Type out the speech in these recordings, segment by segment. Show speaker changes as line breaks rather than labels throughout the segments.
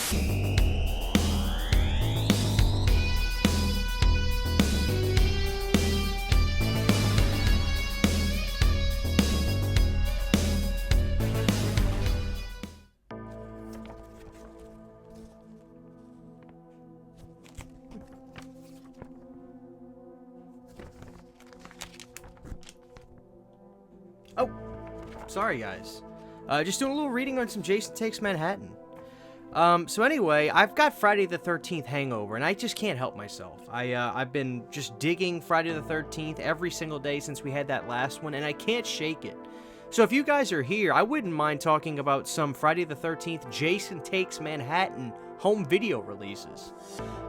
Oh, sorry guys. Just doing a little reading on some Jason Takes Manhattan. So anyway, I've got Friday the 13th hangover, and I just can't help myself. I've been just digging Friday the 13th every single day since we had that last one, and I can't shake it. So if you guys are here, I wouldn't mind talking about some Friday the 13th Jason Takes Manhattan home video releases.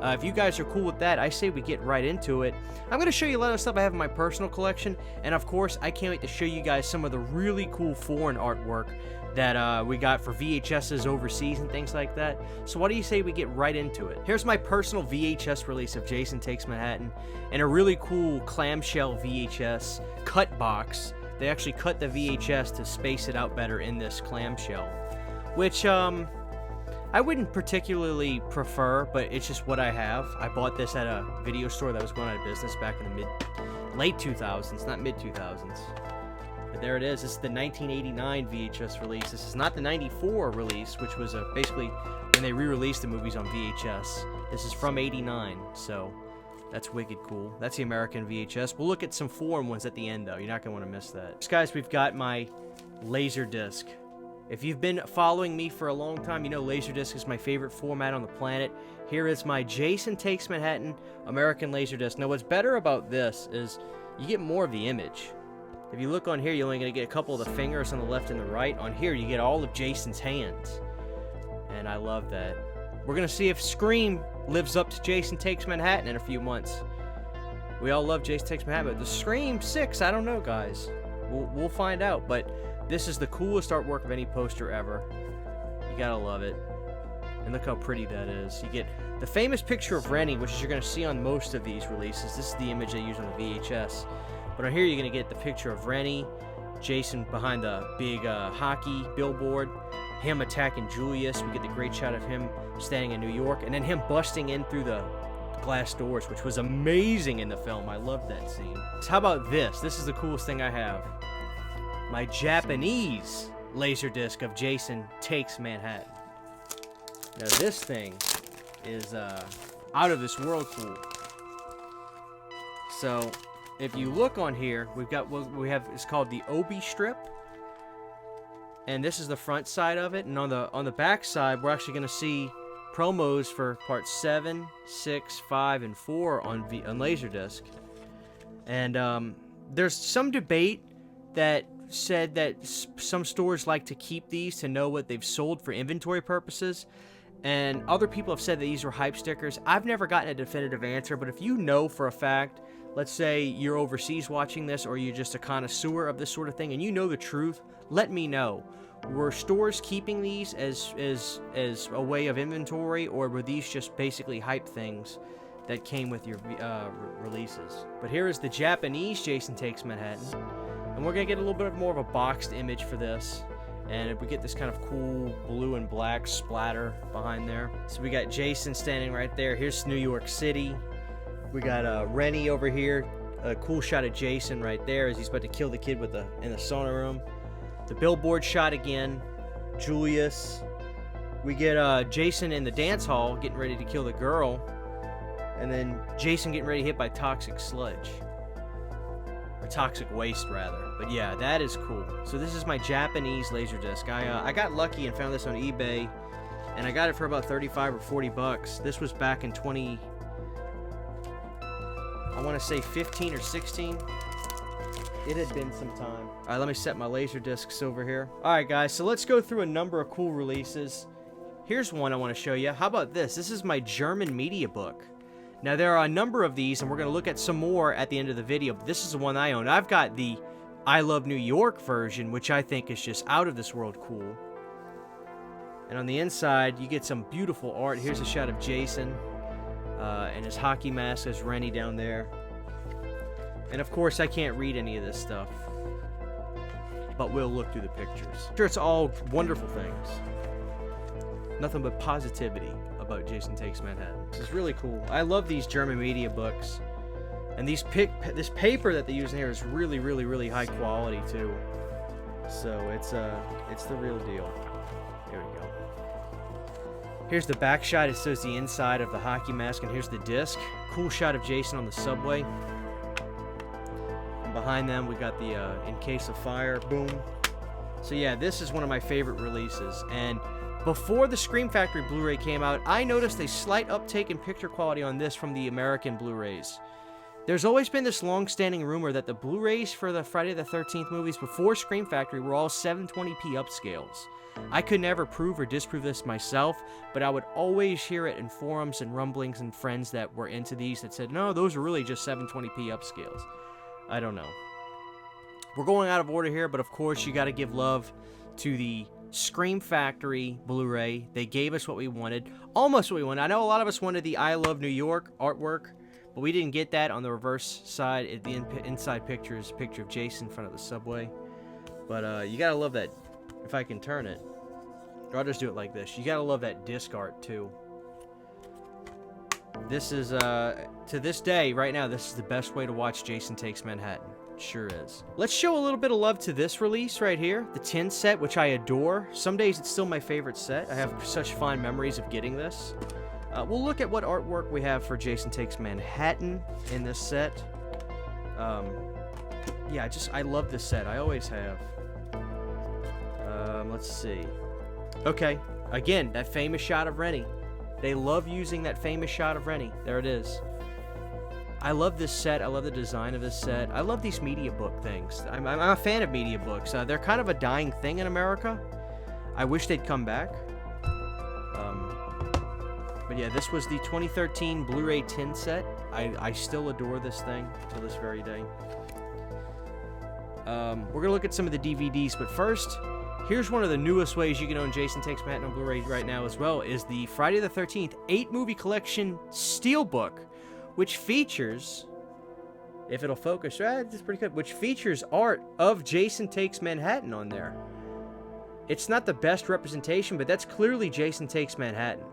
If you guys are cool with that, I say we get right into it. I'm going to show you a lot of stuff I have in my personal collection, and of course, I can't wait to show you guys some of the really cool foreign artwork that we got for VHSs overseas and things like that. So what do you say we get right into it? Here's my personal VHS release of Jason Takes Manhattan, and a really cool clamshell VHS cut box. They actually cut the VHS to space it out better in this clamshell, which I wouldn't particularly prefer, but it's just what I have. I bought this at a video store that was going out of business back in the late 2000s, not mid 2000s. But there it is. This is the 1989 VHS release. This is not the 94 release, which was basically when they re-released the movies on VHS. This is from 89, so that's wicked cool. That's the American VHS. We'll look at some foreign ones at the end, though. You're not going to want to miss that. So, guys, we've got my Laserdisc. If you've been following me for a long time, you know Laserdisc is my favorite format on the planet. Here is my Jason Takes Manhattan American Laserdisc. Now, what's better about this is you get more of the image. If you look on here, you're only going to get a couple of the fingers on the left and the right. On here, you get all of Jason's hands. And I love that. We're going to see if Scream lives up to Jason Takes Manhattan in a few months. We all love Jason Takes Manhattan, but the Scream 6, I don't know, guys. We'll find out, but this is the coolest artwork of any poster ever. You gotta love it. And look how pretty that is. You get the famous picture of Rennie, which you're going to see on most of these releases. This is the image they use on the VHS. But on here, you're going to get the picture of Rennie, Jason behind the big hockey billboard, him attacking Julius. We get the great shot of him standing in New York, and then him busting in through the glass doors, which was amazing in the film. I loved that scene. So how about this? This is the coolest thing I have. My Japanese Laserdisc of Jason Takes Manhattan. Now this thing is out of this world cool. So if you look on here, we've got what we have is called the Obi strip, and this is the front side of it. And on the back side, we're actually going to see promos for parts 7, 6, 5, and 4 on Laserdisc. And there's some debate that said that some stores like to keep these to know what they've sold for inventory purposes, and other people have said that these were hype stickers. I've never gotten a definitive answer, but if you know for a fact, let's say you're overseas watching this, or you're just a connoisseur of this sort of thing, and you know the truth, let me know. Were stores keeping these as a way of inventory, or were these just basically hype things that came with your releases? But here is the Japanese Jason Takes Manhattan, and we're going to get a little bit more of a boxed image for this. And we get this kind of cool blue and black splatter behind there. So we got Jason standing right there. Here's New York City. We got Rennie over here. A cool shot of Jason right there as he's about to kill the kid in the sauna room. The billboard shot again. Julius. We get Jason in the dance hall getting ready to kill the girl. And then Jason getting ready to hit by toxic sludge. Or toxic waste, rather. But yeah, that is cool. So this is my Japanese Laserdisc. I got lucky and found this on eBay, and I got it for about 35 or 40 bucks. This was back in I want to say 15 or 16. It had been some time. All right, let me set my Laserdiscs over here. All right, guys, so let's go through a number of cool releases. Here's one I want to show you. How about this? This is my German media book. Now, there are a number of these, and we're going to look at some more at the end of the video, but this is the one I own. I've got the I Love New York version, which I think is just out of this world cool. And on the inside, you get some beautiful art. Here's a shot of Jason and his hockey mask as Rennie down there. And of course, I can't read any of this stuff, but we'll look through the pictures. Sure, it's all wonderful things. Nothing but positivity about Jason Takes Manhattan. This is really cool. I love these German media books. And this paper that they use in here is really, really, really high quality too. So it's the real deal. Here we go. Here's the back shot. It shows the inside of the hockey mask, and here's the disc. Cool shot of Jason on the subway. And behind them, we got the In Case of Fire. Boom. So yeah, this is one of my favorite releases. And before the Scream Factory Blu-ray came out, I noticed a slight uptake in picture quality on this from the American Blu-rays. There's always been this long-standing rumor that the Blu-rays for the Friday the 13th movies before Scream Factory were all 720p upscales. I could never prove or disprove this myself, but I would always hear it in forums and rumblings and friends that were into these that said, no, those are really just 720p upscales. I don't know. We're going out of order here, but of course you got to give love to the Scream Factory Blu-ray. They gave us what we wanted, almost what we wanted. I know a lot of us wanted the I Love New York artwork, but we didn't get that. On the reverse side, the inside picture is a picture of Jason in front of the subway. But you gotta love that. If I can turn it, or I'll just do it like this. You gotta love that disc art too. This is to this day, right now, this is the best way to watch Jason Takes Manhattan. Sure is. Let's show a little bit of love to this release right here, the tin set, which I adore. Some days it's still my favorite set. I have such fond memories of getting this. We'll look at what artwork we have for Jason Takes Manhattan in this set. Yeah, I love this set. I always have. Let's see. Okay, again, that famous shot of Rennie. They love using that famous shot of Rennie. There it is. I love this set. I love the design of this set. I love these media book things. I'm a fan of media books. They're kind of a dying thing in America. I wish they'd come back. But yeah, this was the 2013 Blu-ray tin set. I still adore this thing to this very day. We're going to look at some of the DVDs, but first, here's one of the newest ways you can own Jason Takes Manhattan on Blu-ray right now as well, is the Friday the 13th 8-movie collection Steelbook, which features, if it'll focus, it's pretty good, which features art of Jason Takes Manhattan on there. It's not the best representation, but that's clearly Jason Takes Manhattan.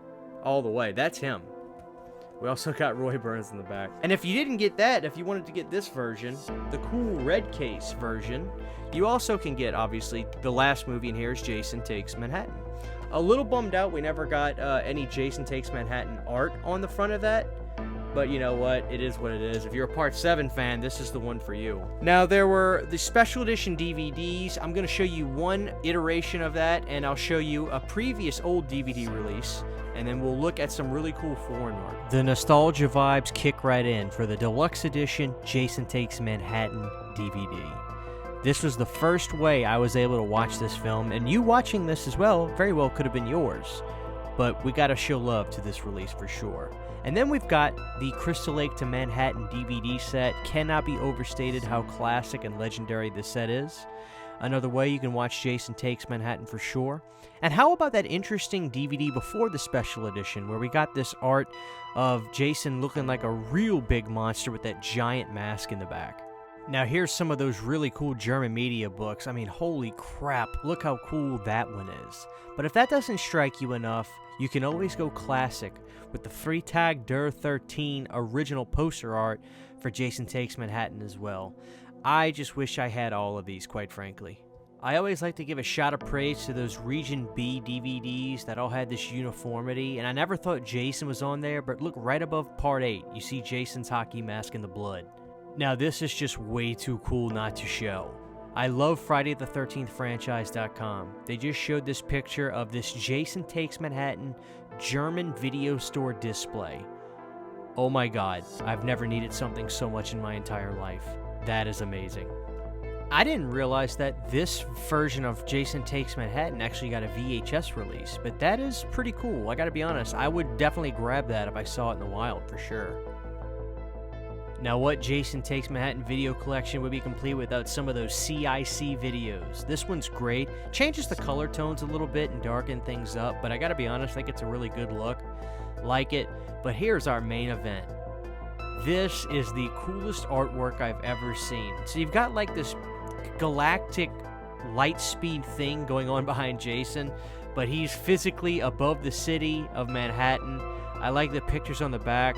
All the way. That's him. We also got Roy Burns in the back. And if you didn't get that, if you wanted to get this version, the cool red case version, you also can get, obviously, the last movie in here is Jason Takes Manhattan. A little bummed out we never got any Jason Takes Manhattan art on the front of that. But you know what? It is what it is. If you're a Part 7 fan, this is the one for you. Now, there were the special edition DVDs. I'm going to show you one iteration of that, and I'll show you a previous old DVD release, and then we'll look at some really cool foreign art. The nostalgia vibes kick right in for the deluxe edition Jason Takes Manhattan DVD. This was the first way I was able to watch this film, and you watching this as well very well could have been yours. But we got to show love to this release for sure. And then we've got the Crystal Lake to Manhattan DVD set. Cannot be overstated how classic and legendary this set is. Another way you can watch Jason Takes Manhattan for sure. And how about that interesting DVD before the special edition where we got this art of Jason looking like a real big monster with that giant mask in the back. Now here's some of those really cool German media books. I mean, holy crap, look how cool that one is. But if that doesn't strike you enough, you can always go classic with the Freitag der 13 original poster art for Jason Takes Manhattan as well. I just wish I had all of these, quite frankly. I always like to give a shot of praise to those Region B DVDs that all had this uniformity, and I never thought Jason was on there, but look right above Part 8, you see Jason's hockey mask in the blood. Now this is just way too cool not to show. I love FridayThe13thFranchise.com. They just showed this picture of this Jason Takes Manhattan German video store display. Oh my god, I've never needed something so much in my entire life. That is amazing. I didn't realize that this version of Jason Takes Manhattan actually got a VHS release, but that is pretty cool. I gotta be honest, I would definitely grab that if I saw it in the wild for sure. Now, what Jason Takes Manhattan video collection would be complete without some of those CIC videos? This one's great. Changes the color tones a little bit and darken things up, but I gotta be honest, I think it's a really good look. Like it. But here's our main event. This is the coolest artwork I've ever seen. So you've got like this galactic light speed thing going on behind Jason, but he's physically above the city of Manhattan. I like the pictures on the back.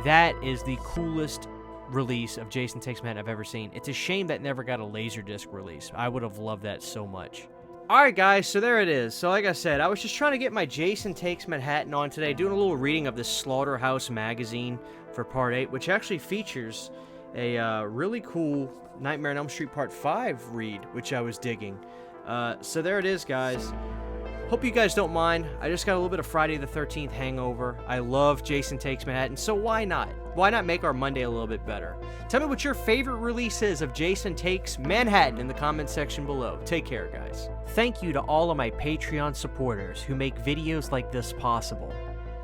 That is the coolest release of Jason Takes Manhattan I've ever seen. It's a shame that never got a Laserdisc release. I would have loved that so much. Alright guys, so there it is. So like I said, I was just trying to get my Jason Takes Manhattan on today, doing a little reading of this Slaughterhouse magazine for Part 8, which actually features a really cool Nightmare on Elm Street Part 5 read, which I was digging. So there it is, guys. Hope you guys don't mind. I just got a little bit of Friday the 13th hangover. I love Jason Takes Manhattan, so why not? Why not make our Monday a little bit better? Tell me what your favorite release is of Jason Takes Manhattan in the comment section below. Take care, guys. Thank you to all of my Patreon supporters who make videos like this possible.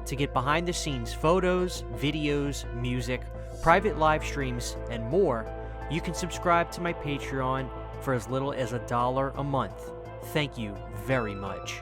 To get behind-the-scenes photos, videos, music, private live streams, and more, you can subscribe to my Patreon for as little as $1 a month. Thank you very much.